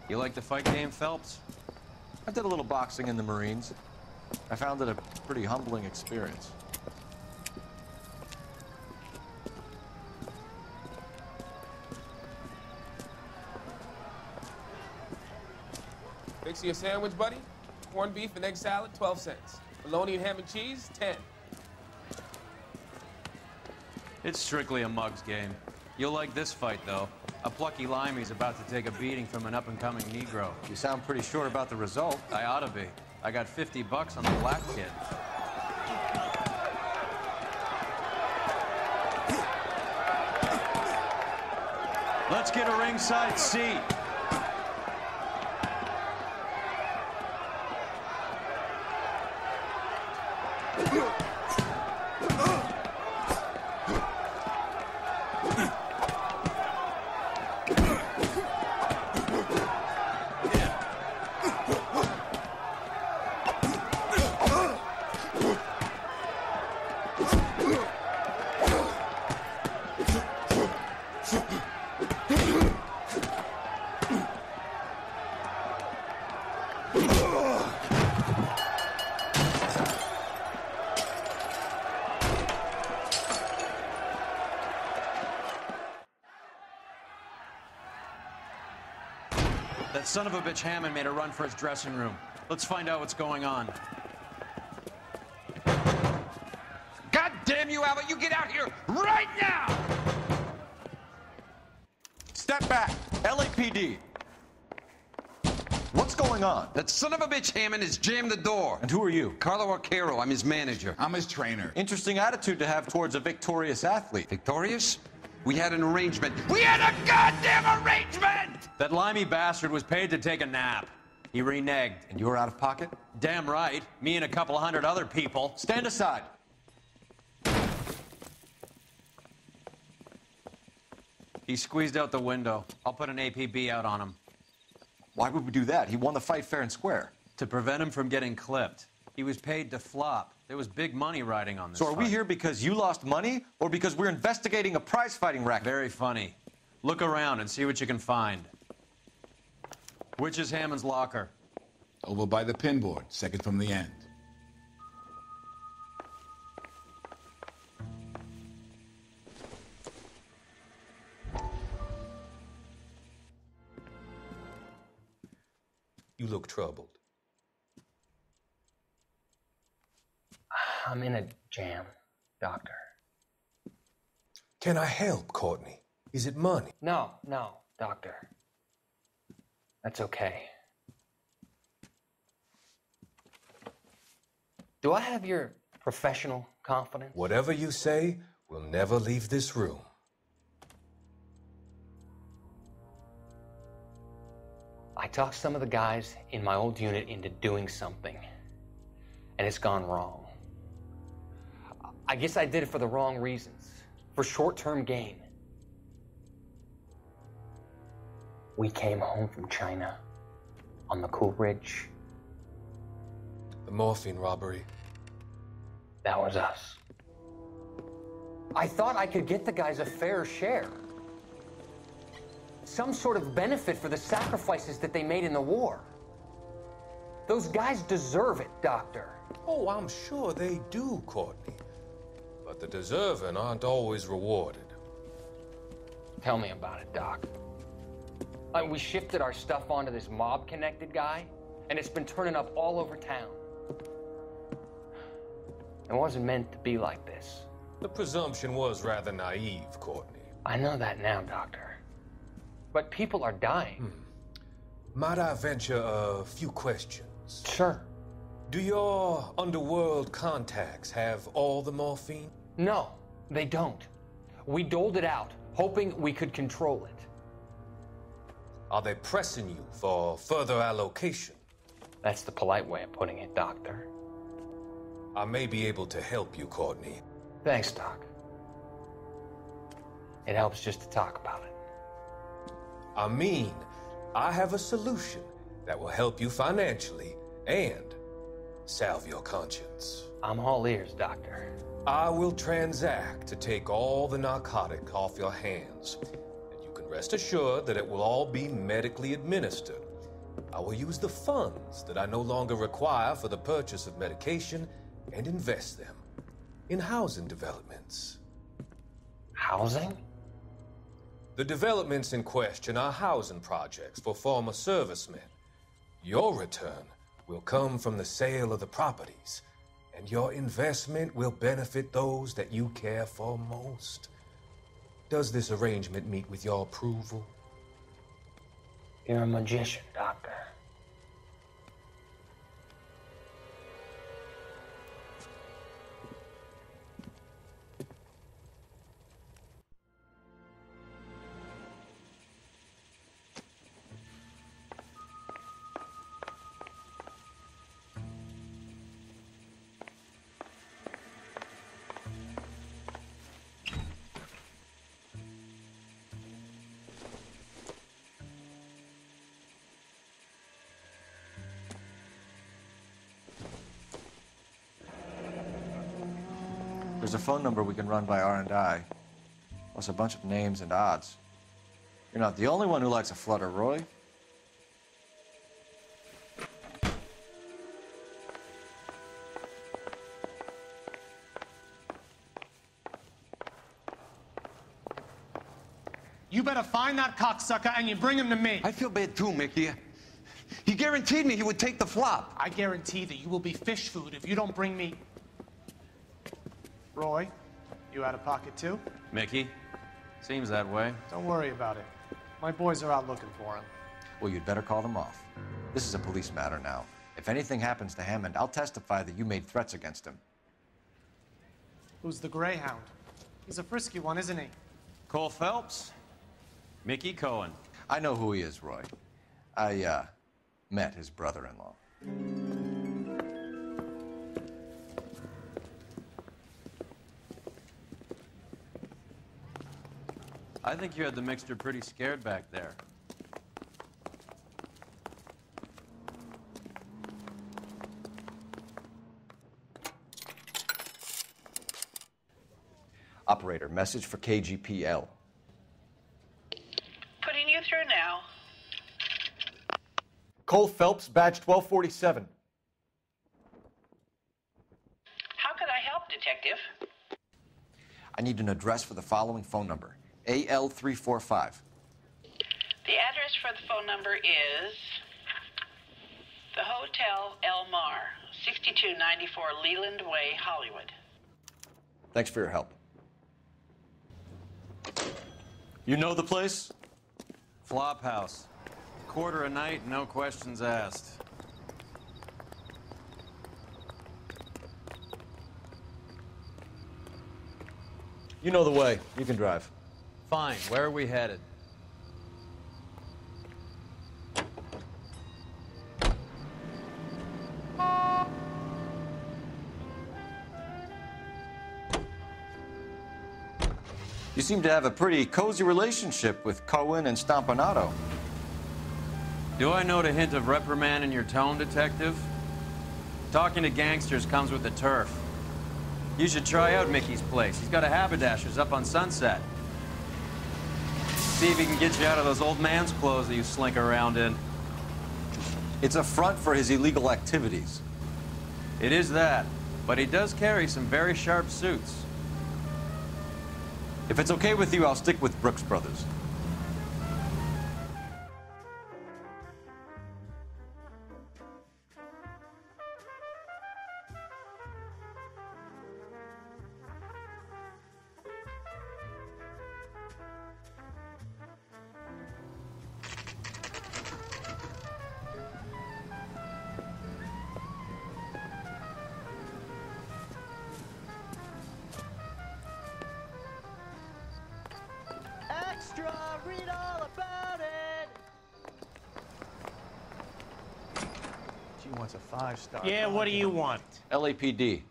You like the fight game, Phelps? I did a little boxing in the Marines. I found it a pretty humbling experience. Fix you a sandwich, buddy? Corned beef and egg salad, 12 cents. Bologna and ham and cheese, 10. It's strictly a mug's game. You'll like this fight, though. A plucky limey's about to take a beating from an up-and-coming Negro. You sound pretty sure about the result. I ought to be. I got 50 bucks on the black kid. Let's get a ringside seat. That son of a bitch Hammond made a run for his dressing room. Let's find out what's going on. God damn you, Albert! You get out here right now! Step back. LAPD. What's going on? That son of a bitch Hammond has jammed the door. And who are you? Carlo Arcaro, I'm his manager. I'm his trainer. Interesting attitude to have towards a victorious athlete. Victorious? We had an arrangement. We had a goddamn arrangement! That limey bastard was paid to take a nap. He reneged. And you were out of pocket? Damn right. Me and a couple of hundred other people. Stand aside. He squeezed out the window. I'll put an APB out on him. Why would we do that? He won the fight fair and square. To prevent him from getting clipped. He was paid to flop. There was big money riding on this So are we fight. here because you lost money or because we're investigating a prize-fighting racket? Very funny. Look around and see what you can find. Which is Hammond's locker? Over by the pinboard, second from the end. You look troubled. I'm in a jam, Doctor. Can I help, Courtney? Is it money? No, Doctor. That's okay. Do I have your professional confidence? Whatever you say, we'll never leave this room. I talked some of the guys in my old unit into doing something, and it's gone wrong. I guess I did it for the wrong reasons, for short-term gain. We came home from China on the Cool Ridge. The morphine robbery. That was us. I thought I could get the guys a fair share. Some sort of benefit for the sacrifices that they made in the war. Those guys deserve it, Doctor. Oh, I'm sure they do, Courtney. But the deserving aren't always rewarded. Tell me about it, Doc. We shifted our stuff onto this mob-connected guy, and it's been turning up all over town. It wasn't meant to be like this. The presumption was rather naive, Courtney. I know that now, Doctor. But people are dying. Might I venture a few questions? Sure. Do your underworld contacts have all the morphine? No, they don't. We doled it out, hoping we could control it. Are they pressing you for further allocation? That's the polite way of putting it, Doctor. I may be able to help you, Courtney. Thanks, Doc. It helps just to talk about it. I mean, I have a solution that will help you financially and salve your conscience. I'm all ears, Doctor. I will transact to take all the narcotic off your hands. And you can rest assured that it will all be medically administered I will use the funds that I no longer require for the purchase of medication and invest them in housing developments. Housing? The developments in question are housing projects for former servicemen. Your return will come from the sale of the properties, and your investment will benefit those that you care for most. Does this arrangement meet with your approval? You're a magician, Doctor. There's a phone number we can run by R&I, plus a bunch of names and odds. You're not the only one who likes a flutter, Roy. You better find that cocksucker and you bring him to me. I feel bad too, Mickey. He guaranteed me he would take the flop. I guarantee that you will be fish food if you don't bring me... Roy, you out of pocket too? Mickey? Seems that way. Don't worry about it. My boys are out looking for him. Well, you'd better call them off. This is a police matter now. If anything happens to Hammond, I'll testify that you made threats against him. Who's the Greyhound? He's a frisky one, isn't he? Cole Phelps? Mickey Cohen. I know who he is, Roy. I, met his brother-in-law. I think you had the mixture pretty scared back there. Operator, message for KGPL. Putting you through now. Cole Phelps, badge 1247. How could I help, Detective? I need an address for the following phone number. AL345. The address for the phone number is the Hotel El Mar, 6294 Leland Way, Hollywood. Thanks for your help. You know the place? Flop house. Quarter a night, no questions asked. You know the way. You can drive. Fine, where are we headed? You seem to have a pretty cozy relationship with Cohen and Stompanato. Do I note a hint of reprimand in your tone, Detective? Talking to gangsters comes with the turf. You should try out Mickey's place. He's got a haberdasher's up on Sunset. See if he can get you out of those old man's clothes that you slink around in. It's a front for his illegal activities. It is that, but he does carry some very sharp suits. If it's okay with you, I'll stick with Brooks Brothers. Read all about it. She wants a 5-star. Yeah, what do you want? LAPD.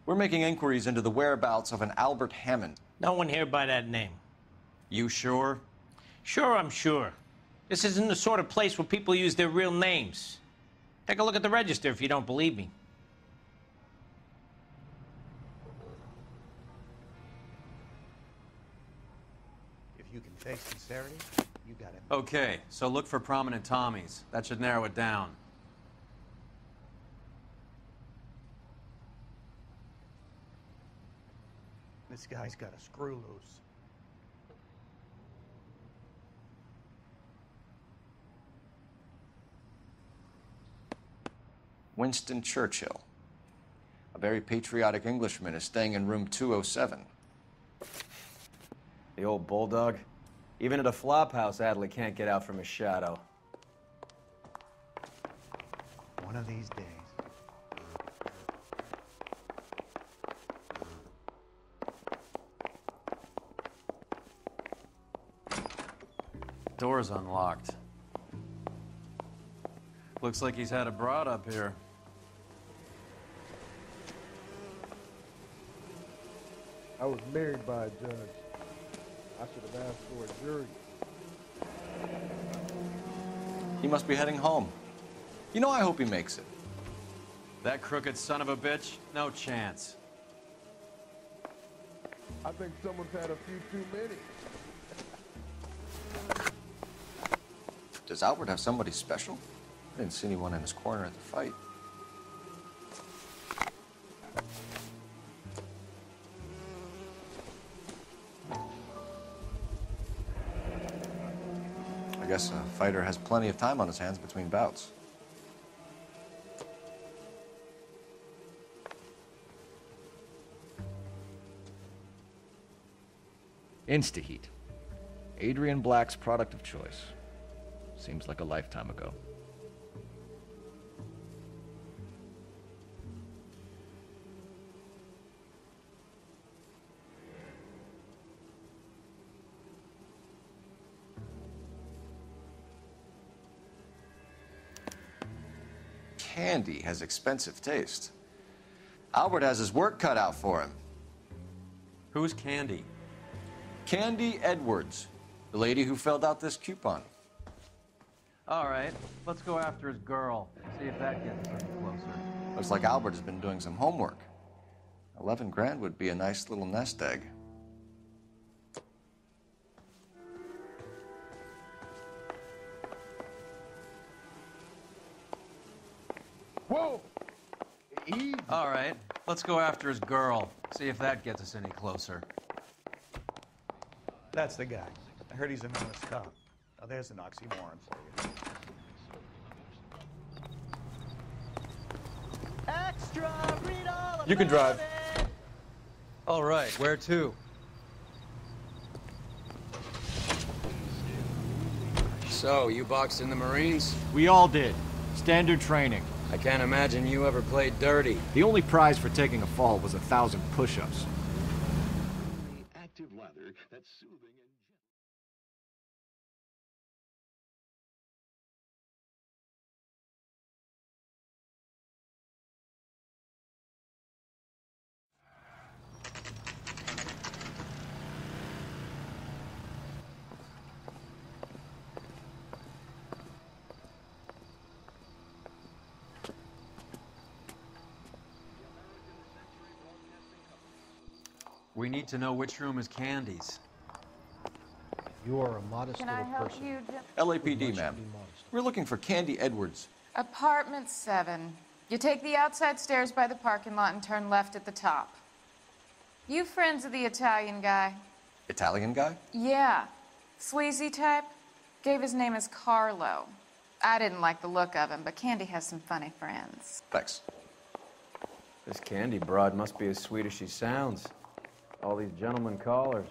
We're making inquiries into the whereabouts of an Albert Hammond. No one here by that name. You sure? Sure, I'm sure. This isn't the sort of place where people use their real names. Take a look at the register if you don't believe me. If you can fake sincerity, You got it. Okay, so look for prominent Tommies. That should narrow it down. This guy's got a screw loose. Winston Churchill. A very patriotic Englishman is staying in room 207. The old bulldog. Even at a flop house, Adley can't get out from his shadow. One of these days. Door's unlocked. Looks like he's had a broad up here. I was married by a judge. I should have asked for a jury. He must be heading home. You know, I hope he makes it. That crooked son of a bitch? No chance. I think someone's had a few too many. Does Albert have somebody special? I didn't see anyone in his corner at the fight. I guess a fighter has plenty of time on his hands between bouts. Instaheat. Adrian Black's product of choice. Seems like a lifetime ago. Candy has expensive taste. Albert has his work cut out for him. Who's Candy? Candy Edwards, the lady who filled out this coupon. All right, let's go after his girl. See if that gets us any closer. Looks like Albert has been doing some homework. 11 grand would be a nice little nest egg. Whoa! Easy. All right, let's go after his girl. See if that gets us any closer. That's the guy. I heard he's an honest cop. Now there's an oxymoron for you. Extra, read all You can drive. it. All right, where to? So, you boxed in the Marines? We all did. Standard training. I can't imagine you ever played dirty. The only prize for taking a fall was 1,000 push-ups. Active leather that's soothing and We need to know which room is Candy's. You are a modest Can I little help person. you, Jim? LAPD, ma'am. We're looking for Candy Edwards. Apartment 7. You take the outside stairs by the parking lot and turn left at the top. You friends of the Italian guy? Italian guy? Yeah. Sleazy type? Gave his name as Carlo. I didn't like the look of him, but Candy has some funny friends. Thanks. This Candy broad must be as sweet as she sounds. All these gentlemen callers.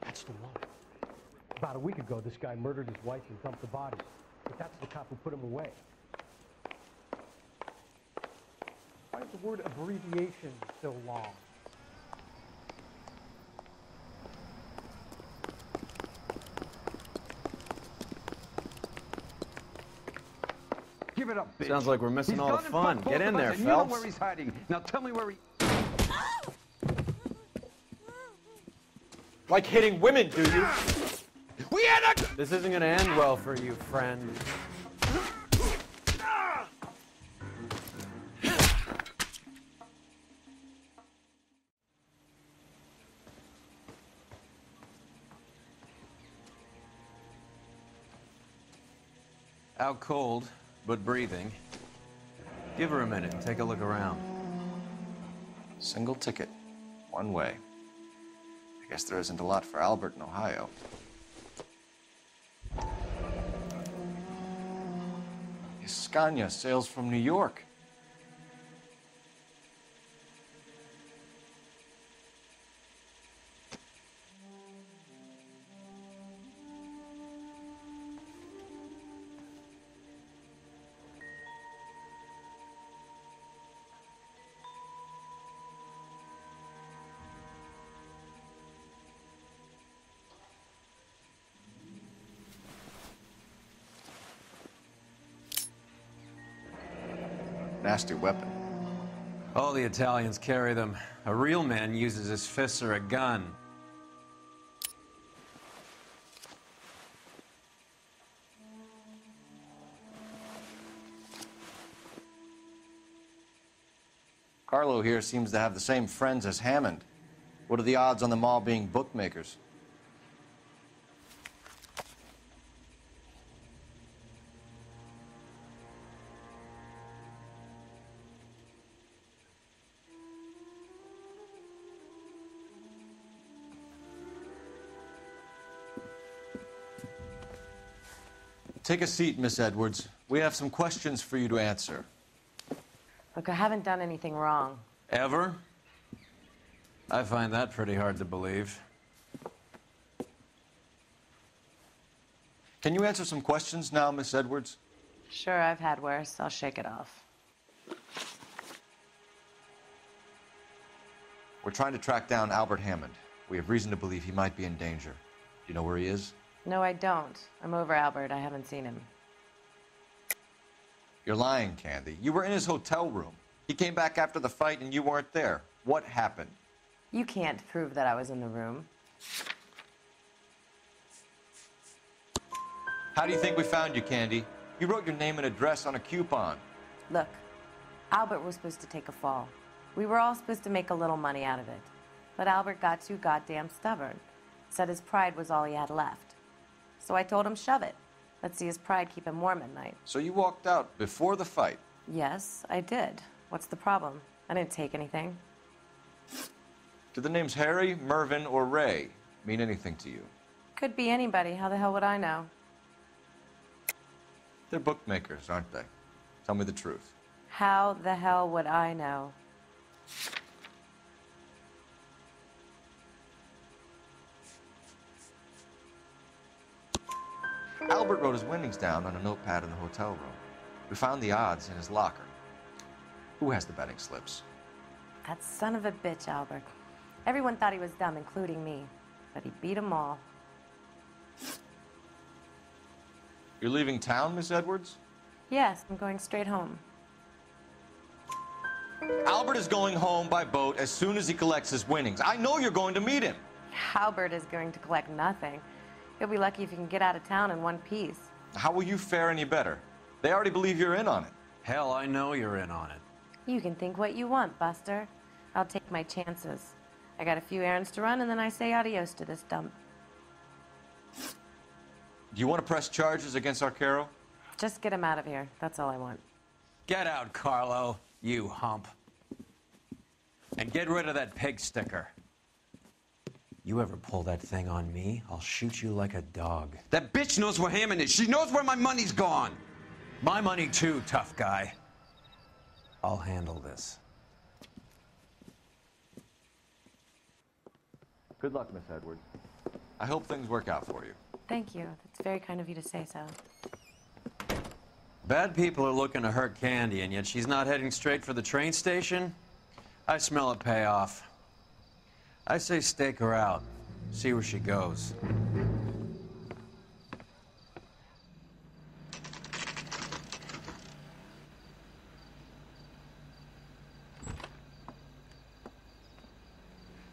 That's the one. About a week ago, this guy murdered his wife and dumped the body. But that's the cop who put him away. Why is the word abbreviation so long? Give it up, bitch. Sounds like we're missing He's all the gone and fun. fucked both Get in of us, there, and you know Phelps. where he's hiding. Now tell me where he... Like hitting women, do you? We had a... This isn't gonna end well for you, friend. Out cold, but breathing. Give her a minute and take a look around. Single ticket, one way. I guess there isn't a lot for Albert in Ohio. Scania sails from New York. Nasty weapon. All the Italians carry them. A real man uses his fists or a gun. Carlo here seems to have the same friends as Hammond. What are the odds on them all being bookmakers? Take a seat, Miss Edwards. We have some questions for you to answer. Look, I haven't done anything wrong. Ever? I find that pretty hard to believe. Can you answer some questions now, Miss Edwards? Sure, I've had worse. I'll shake it off. We're trying to track down Albert Hammond. We have reason to believe he might be in danger. Do you know where he is? No, I don't. I'm over Albert. I haven't seen him. You're lying, Candy. You were in his hotel room. He came back after the fight and you weren't there. What happened? You can't prove that I was in the room. How do you think we found you, Candy? You wrote your name and address on a coupon. Look, Albert was supposed to take a fall. We were all supposed to make a little money out of it. But Albert got too goddamn stubborn. Said his pride was all he had left. So I told him, shove it. Let's see his pride keep him warm at night. So you walked out before the fight? Yes, I did. What's the problem? I didn't take anything. Do the names Harry, Mervyn, or Ray mean anything to you? Could be anybody. How the hell would I know? They're bookmakers, aren't they? Tell me the truth. How the hell would I know? Albert wrote his winnings down on a notepad in the hotel room. We found the odds in his locker. Who has the betting slips? That son of a bitch, Albert. Everyone thought he was dumb, including me. But he beat them all. You're leaving town, Miss Edwards? Yes, I'm going straight home. Albert is going home by boat as soon as he collects his winnings. I know you're going to meet him. Albert is going to collect nothing. He'll be lucky if he can get out of town in one piece. How will you fare any better? They already believe you're in on it. Hell, I know you're in on it. You can think what you want, Buster. I'll take my chances. I got a few errands to run, and then I say adios to this dump. Do you want to press charges against Arcaro? Just get him out of here. That's all I want. Get out, Carlo, you hump. And get rid of that pig sticker. You ever pull that thing on me, I'll shoot you like a dog. That bitch knows where Hammond is. She knows where my money's gone. My money too, tough guy. I'll handle this. Good luck, Miss Edwards. I hope things work out for you. Thank you. That's very kind of you to say so. Bad people are looking to hurt Candy, and yet she's not heading straight for the train station? I smell a payoff. I say stake her out. See where she goes.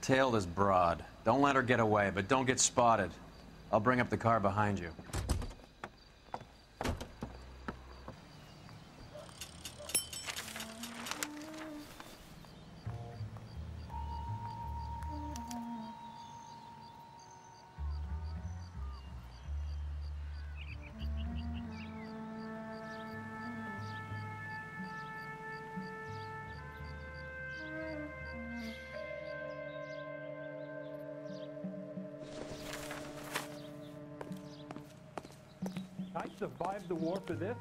Tail this broad. Don't let her get away, but don't get spotted. I'll bring up the car behind you. I survived the war for this?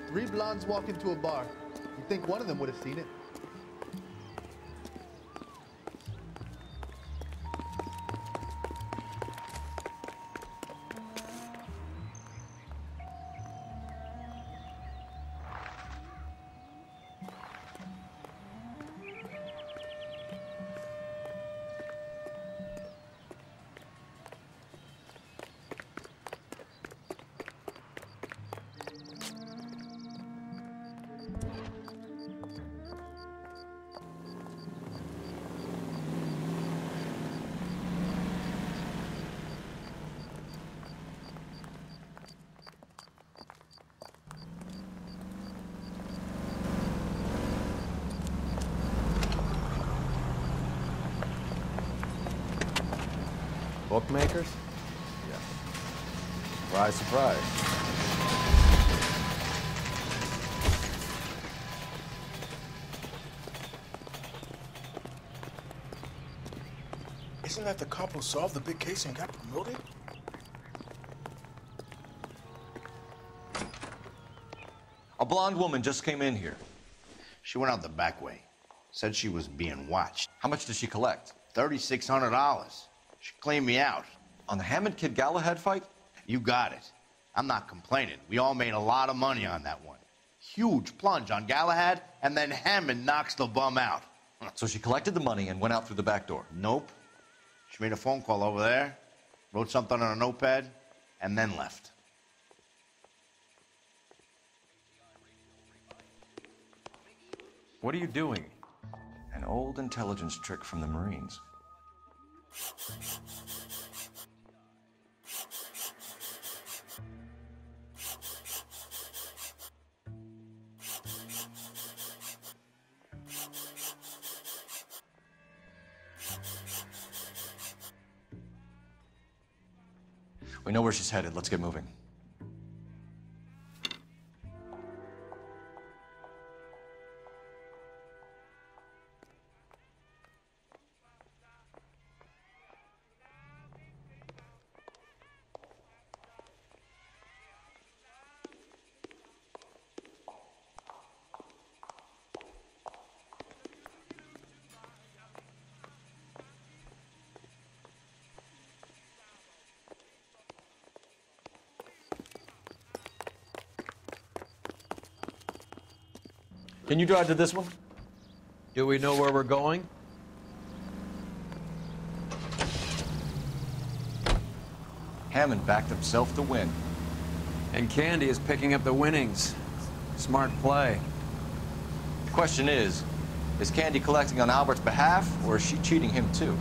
Three blondes walk into a bar. You think one of them would have seen it? Bookmakers? Yeah. Surprise, surprise. Isn't that the cop who solved the big case and got promoted? A blonde woman just came in here. She went out the back way. Said she was being watched. How much did she collect? $3,600. She cleaned me out. On the Hammond Kid Galahad fight? You got it. I'm not complaining. We all made a lot of money on that one. Huge plunge on Galahad, and then Hammond knocks the bum out. So she collected the money and went out through the back door? Nope. She made a phone call over there, wrote something on a notepad, and then left. What are you doing? An old intelligence trick from the Marines. We know where she's headed. Let's get moving. Can you drive to this one? Do we know where we're going? Hammond backed himself to win. And Candy is picking up the winnings. Smart play. The question is Candy collecting on Albert's behalf, or is she cheating him too?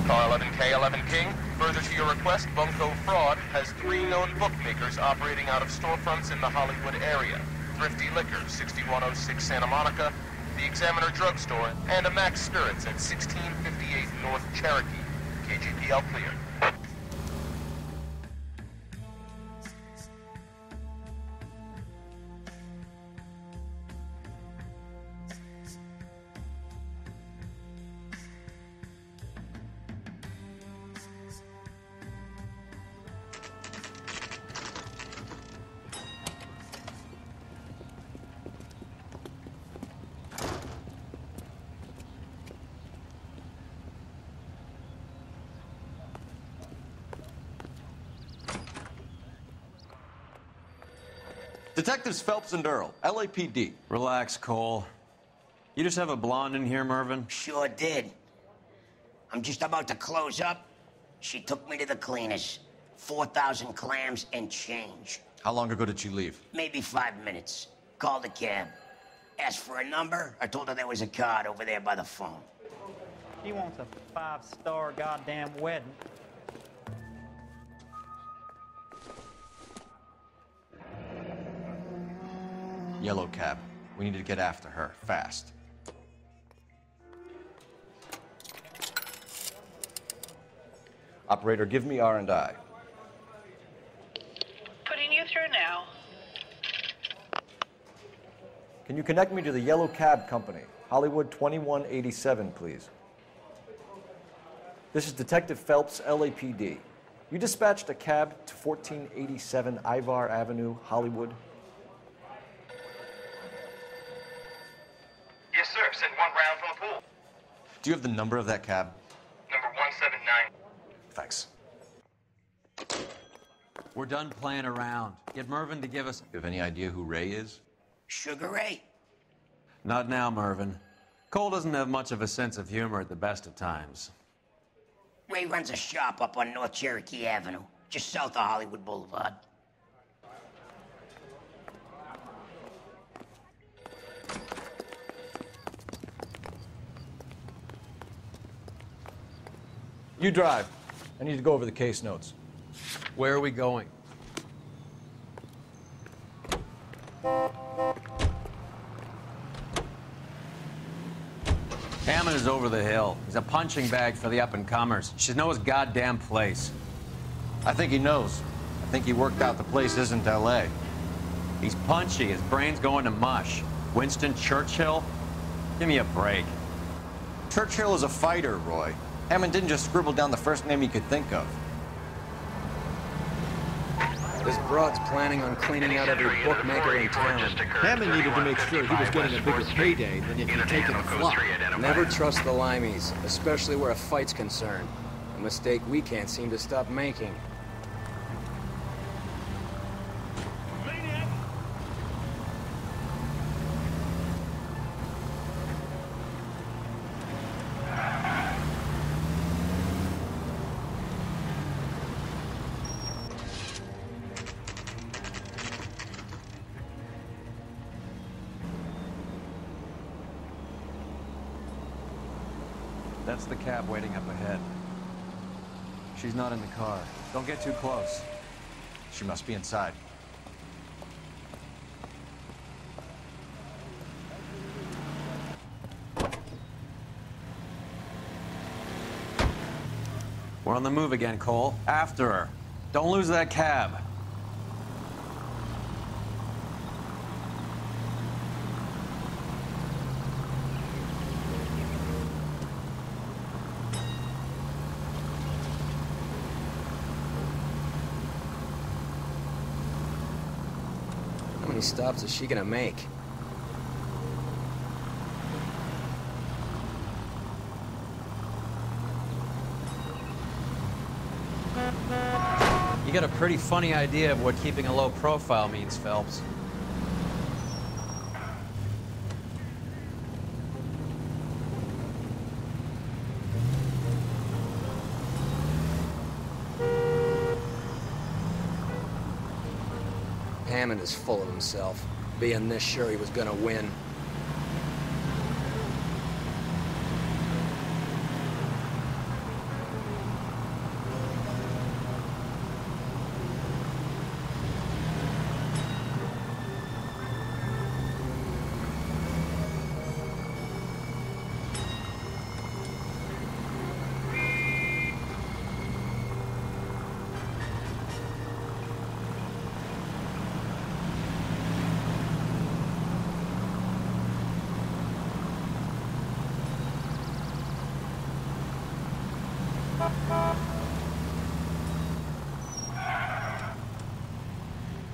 Car 11K, 11 King. Further to your request, Bunko Fraud has 3 known bookmakers operating out of storefronts in the Hollywood area. Thrifty Liquor, 6106 Santa Monica, the Examiner Drugstore, and a Max Spirits at 1658 North Cherokee. KGPL clear. Detectives Phelps and Earl, LAPD. Relax, Cole. You just have a blonde in here, Mervyn? Sure did. I'm just about to close up. She took me to the cleaners. 4,000 clams and change. How long ago did she leave? Maybe 5 minutes. Called a cab. Asked for a number. I told her there was a card over there by the phone. She wants a 5-star goddamn wedding. Yellow cab. We need to get after her, fast. Operator, give me R&I. Putting you through now. Can you connect me to the Yellow Cab Company? Hollywood 2187, please. This is Detective Phelps, LAPD. You dispatched a cab to 1487 Ivar Avenue, Hollywood. Yes, sir. Send 1 round from the pool. Do you have the number of that cab? Number 179. Thanks. We're done playing around. Get Mervyn to give us... You have any idea who Ray is? Sugar Ray? Not now, Mervyn. Cole doesn't have much of a sense of humor at the best of times. Ray runs a shop up on North Cherokee Avenue, just south of Hollywood Boulevard. You drive. I need to go over the case notes. Where are we going? Hammond is over the hill. He's a punching bag for the up-and-comers. He should know his goddamn place. I think he knows. I think he worked out the place isn't L.A. He's punchy. His brain's going to mush. Winston Churchill? Give me a break. Churchill is a fighter, Roy. Hammond didn't just scribble down the first name he could think of. This broad's planning on cleaning out every bookmaker in town. Hammond needed to make sure he was getting a bigger payday than if he'd taken a flop. Never trust the limeys, especially where a fight's concerned. A mistake we can't seem to stop making. That's the cab waiting up ahead. She's not in the car. Don't get too close. She must be inside. We're on the move again, Cole. After her. Don't lose that cab. How many stops is she gonna make? You got a pretty funny idea of what keeping a low profile means, Phelps. Hammond is full of himself, being this sure he was gonna win.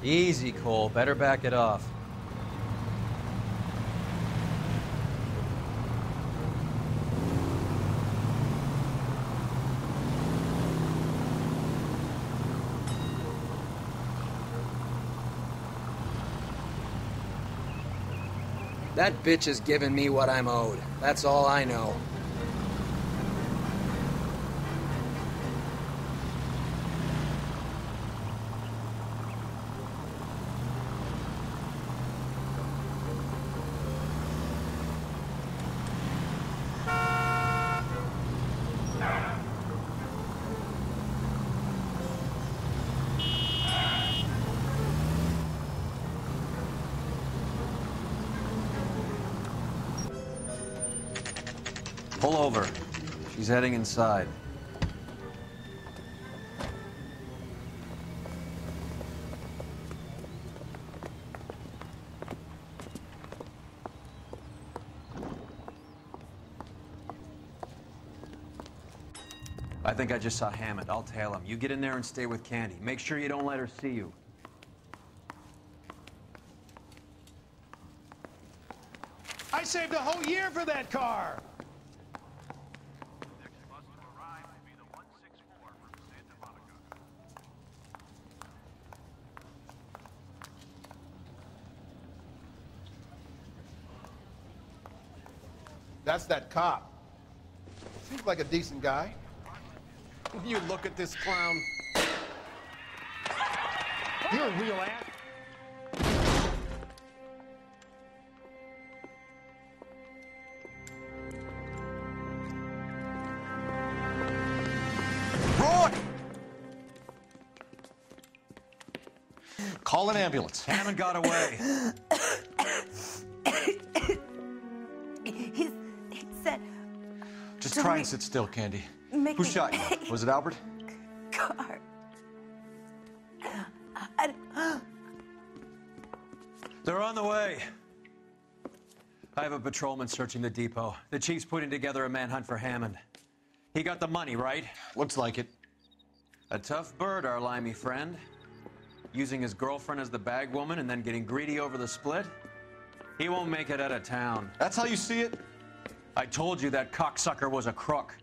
Easy, Cole. Better back it off. That bitch is giving me what I'm owed. That's all I know. Pull over. She's heading inside. I think I just saw Hammond. I'll tail him. You get in there and stay with Candy. Make sure you don't let her see you. I saved a whole year for that car! That's that cop. Seems like a decent guy. You look at this clown. You're a real ass. Roy! Call an ambulance. Hammond got away. He said... Just try and sit still, Candy. Who shot you? Was it Albert? Car. They're on the way. I have a patrolman searching the depot. The chief's putting together a manhunt for Hammond. He got the money, right? Looks like it. A tough bird, our limey friend. Using his girlfriend as the bag woman and then getting greedy over the split. He won't make it out of town. That's how you see it? I told you that cocksucker was a crook.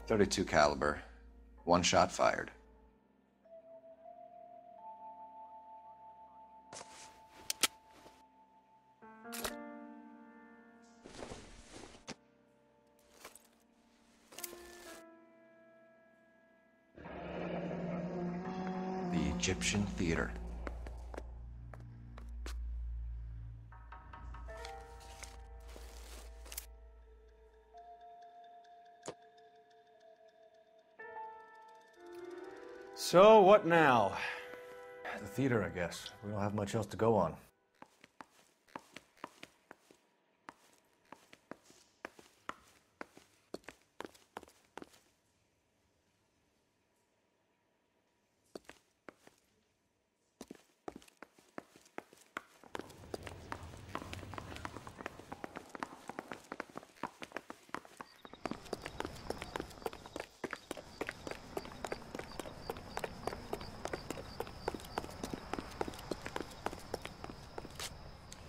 .32 caliber. One shot fired. Egyptian theater. So, what now? The theater, I guess. We don't have much else to go on.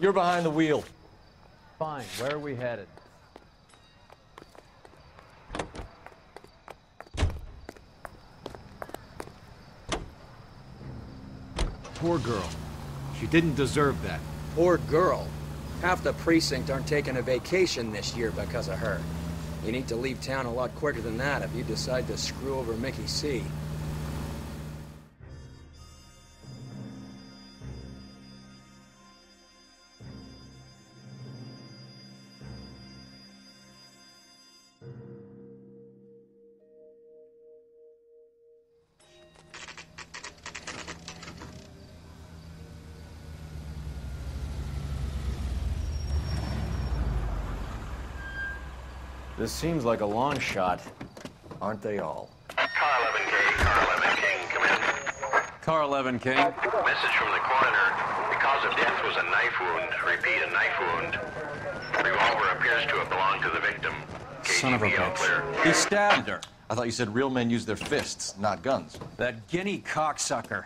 You're behind the wheel. Fine. Where are we headed? Poor girl. She didn't deserve that. Poor girl. Half the precinct aren't taking a vacation this year because of her. You need to leave town a lot quicker than that if you decide to screw over Mickey C. This seems like a long shot. Aren't they all? Car 11K, Car 11 King, come in. Car 11 King. Message from the coroner. The cause of death was a knife wound. Repeat, a knife wound. Revolver appears to have belonged to the victim. Son of a KGPL clear. bitch. He stabbed her. I thought you said real men use their fists, not guns. That guinea cocksucker.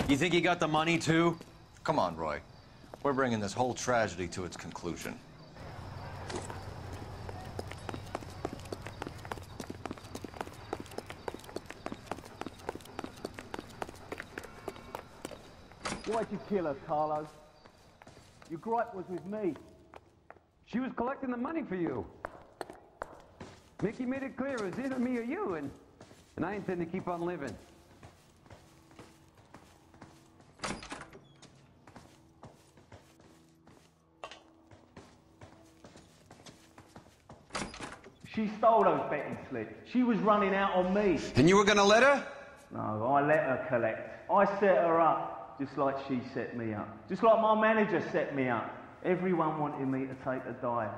You think he got the money, too? Come on, Roy. We're bringing this whole tragedy to its conclusion. Why'd you kill her, Carlo? Your gripe was with me. She was collecting the money for you. Mickey made it clear it was either me or you, and I intend to keep on living. She stole those betting slips. She was running out on me. And you were gonna let her? No, I let her collect. I set her up, just like she set me up. Just like my manager set me up. Everyone wanted me to take a dive.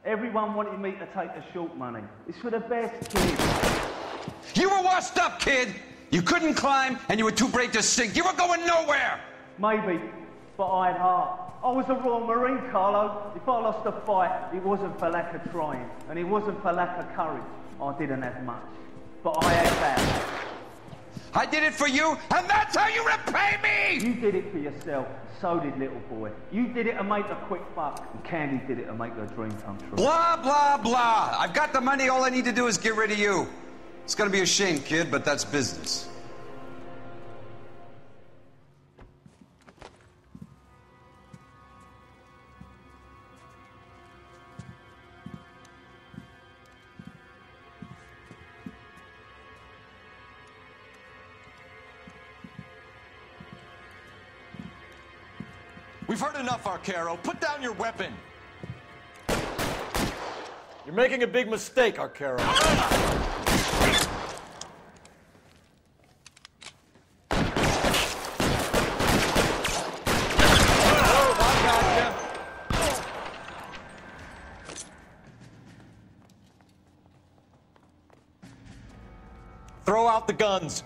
Everyone wanted me to take the short money. It's for the best, kid. You were washed up, kid! You couldn't climb, and you were too brave to sink. You were going nowhere! Maybe, but I had heart. I was a Royal Marine, Carlo. If I lost a fight, it wasn't for lack of trying, and it wasn't for lack of courage. I didn't have much, but I had that. I did it for you, and that's how you repay me! You did it for yourself, so did little boy. You did it to make a quick buck, and Candy did it to make her dream come true. Blah, blah, blah. I've got the money, all I need to do is get rid of you. It's gonna be a shame, kid, but that's business. We've heard enough, Arcaro. Put down your weapon. You're making a big mistake, Arcaro. Throw out the guns.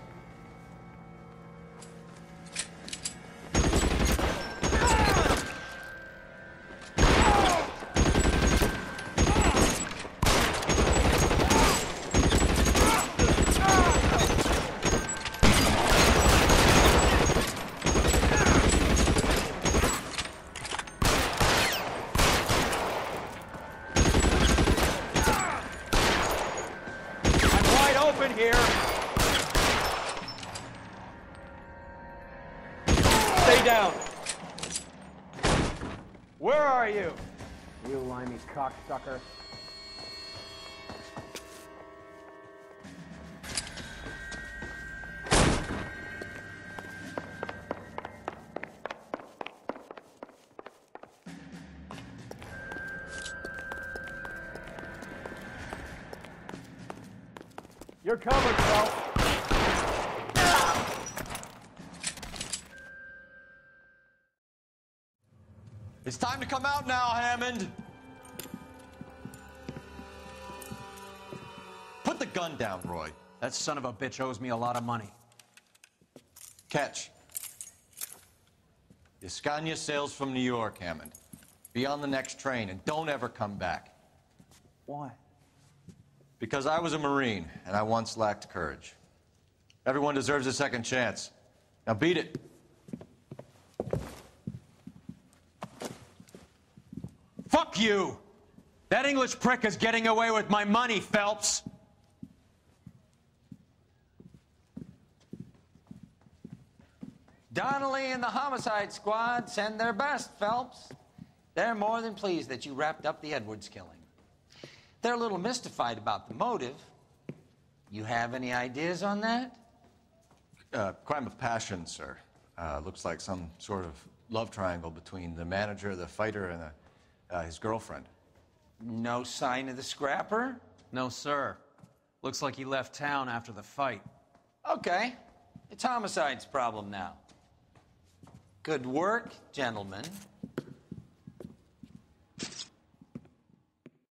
Cocksucker. You're covered, Phelps. It's time to come out now, Hammond. Put the gun down, Roy. That son of a bitch owes me a lot of money. Catch. Yascania sails from New York, Hammond. Be on the next train and don't ever come back. Why? Because I was a Marine and I once lacked courage. Everyone deserves a second chance. Now beat it. Fuck you! That English prick is getting away with my money, Phelps! Donnelly and the homicide squad send their best, Phelps. They're more than pleased that you wrapped up the Edwards killing. They're a little mystified about the motive. You have any ideas on that? Crime of passion, sir. Looks like some sort of love triangle between the manager, the fighter, and his girlfriend. No sign of the scrapper? No, sir. Looks like he left town after the fight. Okay. It's homicide's problem now. Good work, gentlemen.